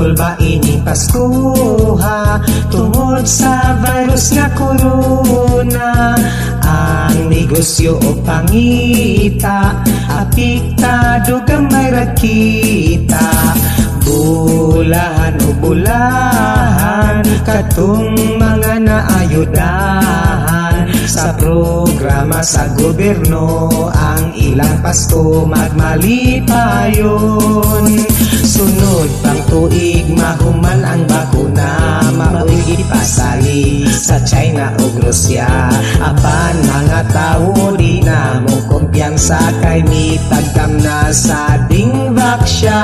Sanggol ba ini Paskuha tungod sa virus nga corona. Ang negosyo o pangita apektado gamay ra kita. Bulahan o bulahan katong mga naayudahan sa programa sa gobyerno. Ang ilang Pasko magmalipayon. Sunod pang tuig mahuman ang bakuna, maoy ipasali sa China o Rusya. Apan mga tao di na mo kumpiyansa kay mitagdam na sa dingbaksya.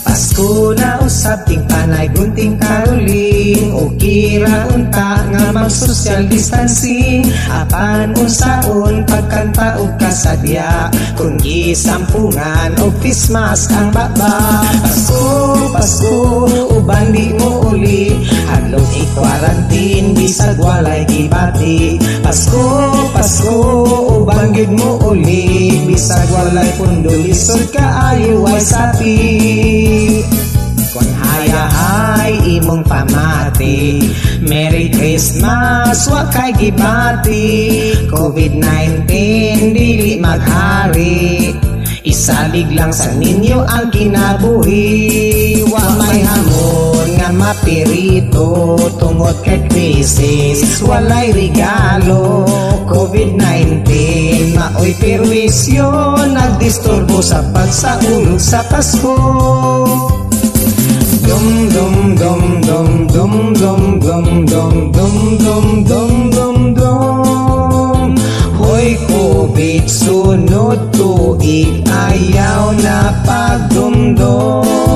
Pasko na usab ting panay gunting karuling o kira unta nga mag-social distancing. Apan unsaon pagkanta og kasadya kung gisampungan o face mask ang baba. Pasko, Pasko, uban di mo uli hadlok i-quarantine bisag walay gibati. Pasko, Pasko, uban gid mo uli bisag walay pundo lisod kaayo ay sapi. Kung hayahay imong pamati, Merry Christmas wa kay gibati. COVID-19 dili maghari, isalig lang sa ninyo ang kinabuhi. Wa may hamon nga mapirito tungod kay krisis, walay regalo. COVID-19 maoy perwisyo, nagdisturbo sa pagsaulog sa Pasko. Dum dum dum dum dum dum dum dum dum dum dum dum dum. Hoy COVID, sunod tuig ayaw na pagdumdum.